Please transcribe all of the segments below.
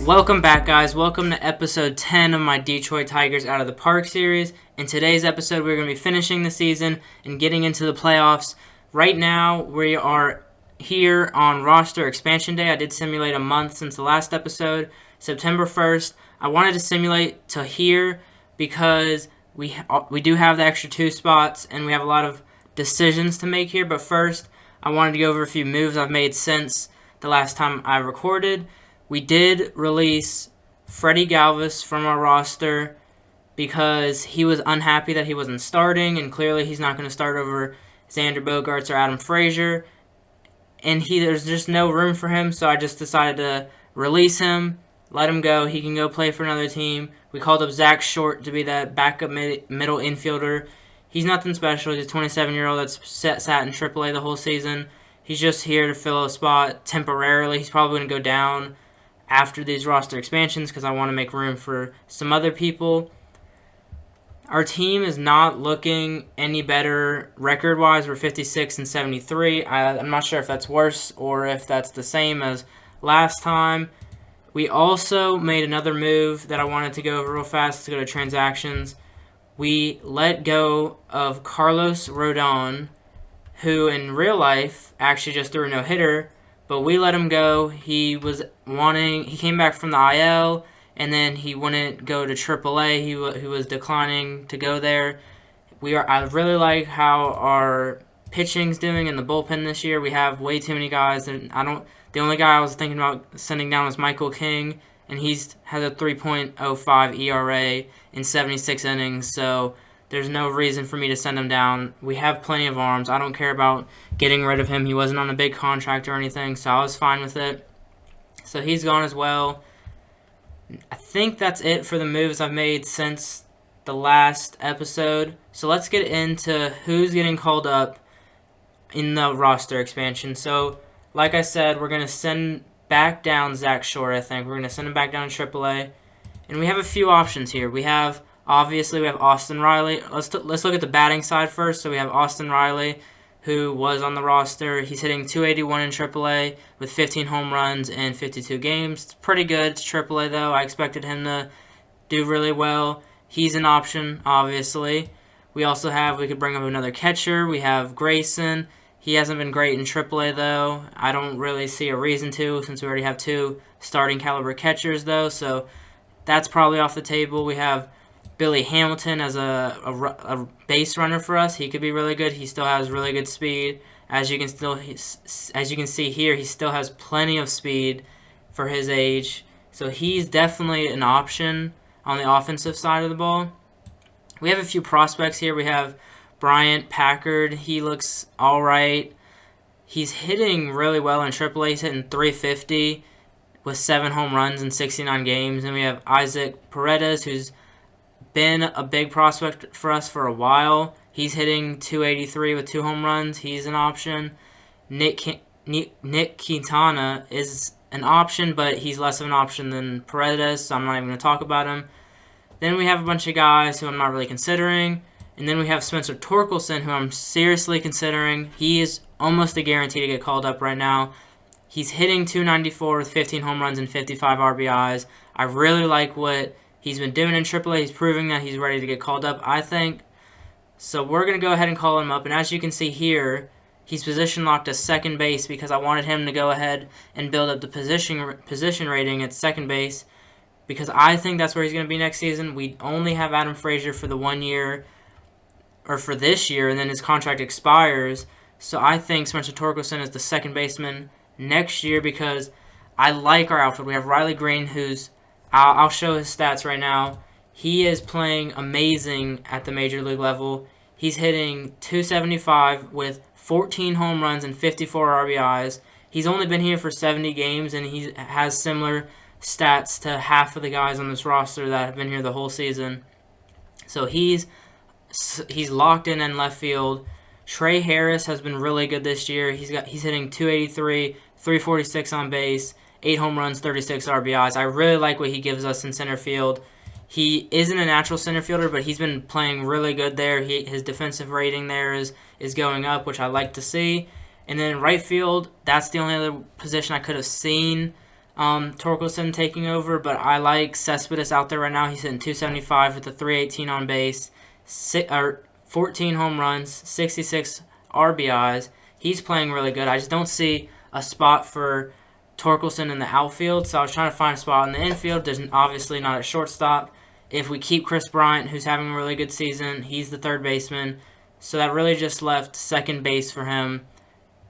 Welcome back, guys. Welcome to episode 10 of my Detroit Tigers Out of the Park series. In today's episode, we're going to be finishing the season and getting into the playoffs. Right now, we are here on roster expansion day. I did simulate a month since the last episode, September 1st. I wanted to simulate to here because we do have the extra 2 spots and we have a lot of decisions to make here. But first, I wanted to go over a few moves I've made since the last time I recorded. We did release Freddie Galvis from our roster because he was unhappy that he wasn't starting, and clearly he's not going to start over Xander Bogaerts or Adam Frazier. And there's just no room for him, so I just decided to release him, let him go. He can go play for another team. We called up Zach Short to be that backup middle infielder. He's nothing special. He's a 27-year-old that's sat in AAA the whole season. He's just here to fill a spot temporarily. He's probably going to go down after these roster expansions because I want to make room for some other people. Our team is not looking any better record-wise. We're 56 and 73. I'm not sure if that's worse or if that's the same as last time. We also made another move that I wanted to go over real fast to go to transactions. We let go of Carlos Rodon, who in real life actually just threw a no-hitter, but we let him go. He came back from the IL, and then he wouldn't go to AAA. He was declining to go there. I really like how our pitching's doing in the bullpen this year. We have way too many guys, and the only guy I was thinking about sending down was Michael King, and has a 3.05 ERA in 76 innings, so there's no reason for me to send him down. We have plenty of arms. I don't care about getting rid of him. He wasn't on a big contract or anything, so I was fine with it. So he's gone as well. I think that's it for the moves I've made since the last episode. So let's get into who's getting called up in the roster expansion. So, like I said, we're going to send back down Zach Short, I think. We're going to send him back down to AAA. And we have a few options here. Obviously, we have Austin Riley. Let's look at the batting side first. So we have Austin Riley, who was on the roster. He's hitting .281 in AAA with 15 home runs in 52 games. It's pretty good. It's AAA, though. I expected him to do really well. He's an option, obviously. We could bring up another catcher. We have Grayson. He hasn't been great in AAA, though. I don't really see a reason to, since we already have 2 starting caliber catchers, though. So that's probably off the table. We have Billy Hamilton as a base runner for us. He could be really good. He still has really good speed. As you can see here, he still has plenty of speed for his age. So he's definitely an option on the offensive side of the ball. We have a few prospects here. We have Bryant Packard. He looks all right. He's hitting really well in AAA. He's hitting .350 with 7 home runs in 69 games. And we have Isaac Paredes, who's been a big prospect for us for a while. He's hitting .283 with 2 home runs. He's an option. Nick Quintana is an option, but he's less of an option than Paredes, so I'm not even going to talk about him. Then we have a bunch of guys who I'm not really considering. And then we have Spencer Torkelson, who I'm seriously considering. He is almost a guarantee to get called up right now. He's hitting .294 with 15 home runs and 55 RBIs. I really like what he's been doing in AAA. He's proving that he's ready to get called up, I think. So we're going to go ahead and call him up. And as you can see here, he's position locked to second base because I wanted him to go ahead and build up the position rating at second base because I think that's where he's going to be next season. We only have Adam Frazier for the 1 year, or for this year, and then his contract expires. So I think Spencer Torkelson is the second baseman next year because I like our outfield. We have Riley Green, who's I'll show his stats right now. He is playing amazing at the major league level. He's hitting .275 with 14 home runs and 54 RBIs. He's only been here for 70 games, and he has similar stats to half of the guys on this roster that have been here the whole season. So he's locked in left field. Trey Harris has been really good this year. He's hitting .283, 346 on base, 8 home runs, 36 RBIs. I really like what he gives us in center field. He isn't a natural center fielder, but he's been playing really good there. His defensive rating there is going up, which I like to see. And then right field, that's the only other position I could have seen Torkelson taking over, but I like Cespedes out there right now. He's hitting 275 with a 318 on base, 14 home runs, 66 RBIs. He's playing really good. I just don't see a spot for Torkelson in the outfield, so I was trying to find a spot in the infield. There's obviously not a shortstop. If we keep Chris Bryant, who's having a really good season, he's the third baseman. So that really just left second base for him.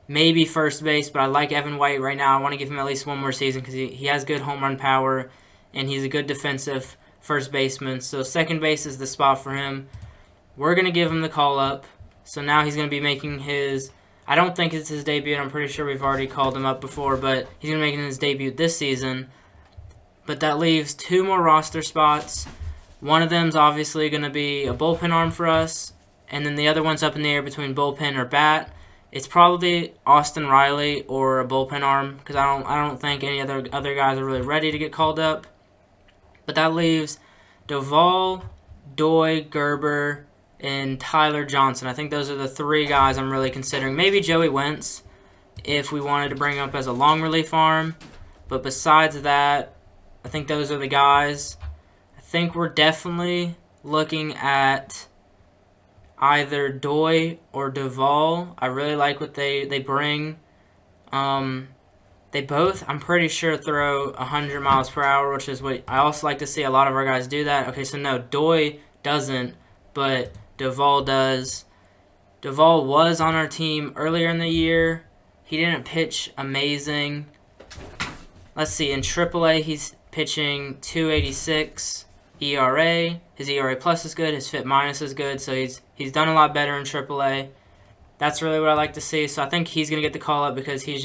Maybe first base, but I like Evan White right now. I want to give him at least one more season because he has good home run power, and he's a good defensive first baseman. So second base is the spot for him. We're going to give him the call-up. So now he's going to be making his... I don't think it's his debut. I'm pretty sure we've already called him up before, but he's going to make his debut this season. But that leaves 2 more roster spots. One of them's obviously going to be a bullpen arm for us, and then the other one's up in the air between bullpen or bat. It's probably Austin Riley or a bullpen arm because I don't think any other guys are really ready to get called up. But that leaves Duvall, Doy, Gerber, and Tyler Johnson. I think those are the 3 guys I'm really considering. Maybe Joey Wentz if we wanted to bring him up as a long relief arm. But besides that, I think those are the guys. I think we're definitely looking at either Doy or Duvall. I really like what they bring. They both, I'm pretty sure, throw 100 miles per hour, which is what I also like to see a lot of our guys do that. Okay, so no, Doy doesn't, but Duvall does. Duvall was on our team earlier in the year. He didn't pitch amazing. Let's see, in AAA, he's pitching 2.86 ERA. His ERA plus is good. His FIP minus is good. So he's done a lot better in AAA. That's really what I like to see. So I think he's going to get the call up because he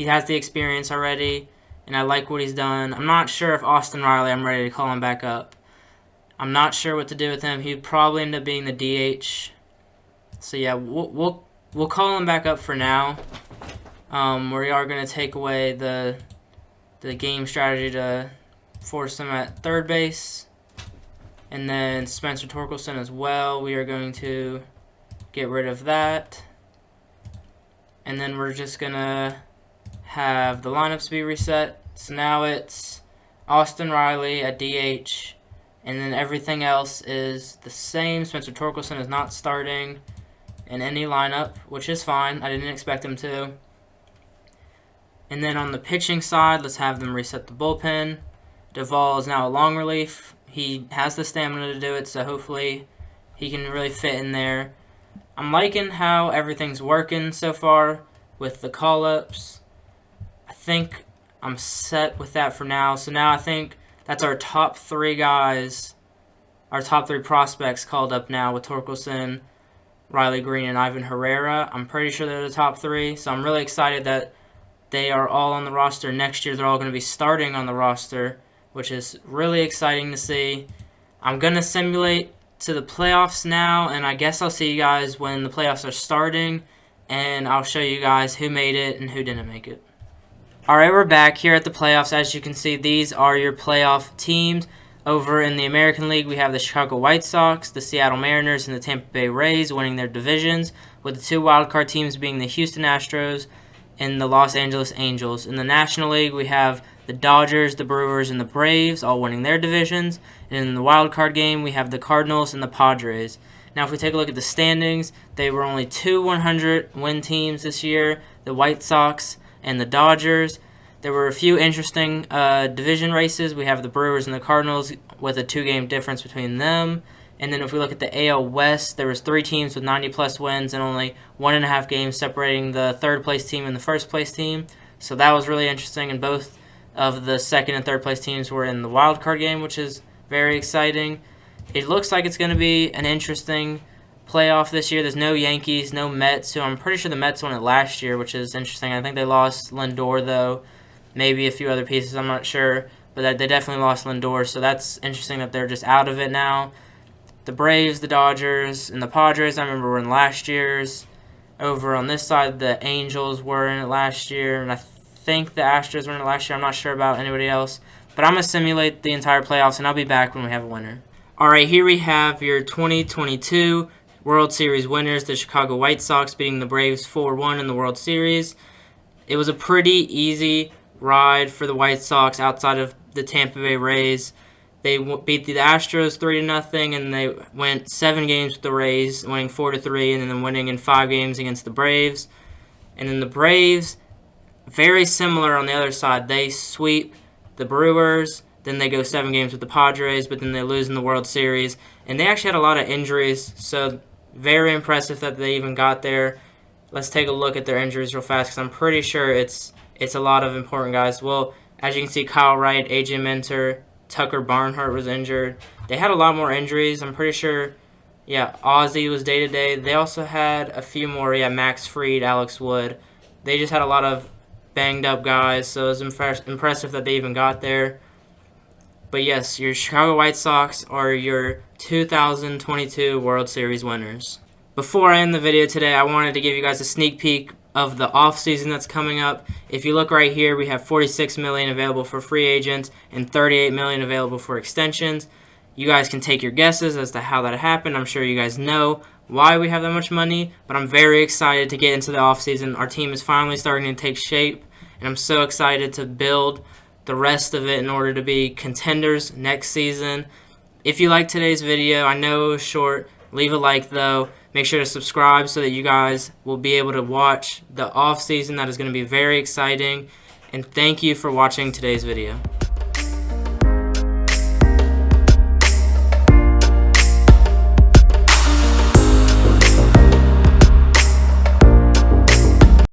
has the experience already, and I like what he's done. I'm not sure if Austin Riley, I'm ready to call him back up. I'm not sure what to do with him. He'd probably end up being the DH. So yeah, we'll call him back up for now. We are going to take away the game strategy to force him at third base. And then Spencer Torkelson as well. We are going to get rid of that. And then we're just going to have the lineups be reset. So now it's Austin Riley at DH. And then everything else is the same. Spencer Torkelson is not starting in any lineup, which is fine. I didn't expect him to. And then on the pitching side, let's have them reset the bullpen. Duvall is now a long relief. He has the stamina to do it, so hopefully he can really fit in there. I'm liking how everything's working so far with the call-ups. I think I'm set with that for now. So now I think that's our top 3 guys, our top 3 prospects called up now with Torkelson, Riley Green, and Ivan Herrera. I'm pretty sure they're the top 3, so I'm really excited that they are all on the roster. Next year they're all going to be starting on the roster, which is really exciting to see. I'm going to simulate to the playoffs now, and I guess I'll see you guys when the playoffs are starting, and I'll show you guys who made it and who didn't make it. Alright, we're back here at the playoffs. As you can see, these are your playoff teams. Over in the American League, we have the Chicago White Sox, the Seattle Mariners, and the Tampa Bay Rays winning their divisions, with the 2 wildcard teams being the Houston Astros and the Los Angeles Angels. In the National League, we have the Dodgers, the Brewers, and the Braves all winning their divisions. And in the wild card game, we have the Cardinals and the Padres. Now, if we take a look at the standings, they were only 2 100-win teams this year, the White Sox and the Dodgers. There were a few interesting division races. We have the Brewers and the Cardinals with a 2-game difference between them. And then if we look at the AL West, there was 3 teams with 90-plus wins and only 1.5 games separating the third-place team and the first-place team. So that was really interesting, and both of the second and third-place teams were in the wild card game, which is very exciting. It looks like it's going to be an interesting playoff this year. There's no Yankees, no Mets, so I'm pretty sure the Mets won it last year, which is interesting. I think they lost Lindor, though. Maybe a few other pieces, I'm not sure. But they definitely lost Lindor, so that's interesting that they're just out of it now. The Braves, the Dodgers, and the Padres, I remember, were in last year's. Over on this side, the Angels were in it last year, and I think the Astros were in it last year. I'm not sure about anybody else. But I'm going to simulate the entire playoffs, and I'll be back when we have a winner. All right, here we have your 2022 World Series winners, the Chicago White Sox beating the Braves 4-1 in the World Series. It was a pretty easy ride for the White Sox outside of the Tampa Bay Rays. They beat the Astros 3-0, and they went 7 games with the Rays, winning 4-3, and then winning in 5 games against the Braves. And then the Braves, very similar on the other side. They sweep the Brewers, then they go 7 games with the Padres, but then they lose in the World Series. And they actually had a lot of injuries, so very impressive that they even got there. Let's take a look at their injuries real fast, because I'm pretty sure it's a lot of important guys. Well, as you can see, Kyle Wright, AJ Minter, Tucker Barnhart was injured. They had a lot more injuries. I'm pretty sure, Ozzie was day-to-day. They also had a few more, Max Fried, Alex Wood. They just had a lot of banged-up guys, so it was impressive that they even got there. But yes, your Chicago White Sox are your 2022 World Series winners. Before I end the video today, I wanted to give you guys a sneak peek of the offseason that's coming up. If you look right here, we have $46 million available for free agents and $38 million available for extensions. You guys can take your guesses as to how that happened. I'm sure you guys know why we have that much money, but I'm very excited to get into the offseason. Our team is finally starting to take shape, and I'm so excited to build the rest of it in order to be contenders next season. If you liked today's video, I know it was short. Leave a like, though. Make sure to subscribe so that you guys will be able to watch the off season. That is going to be very exciting. And thank you for watching today's video.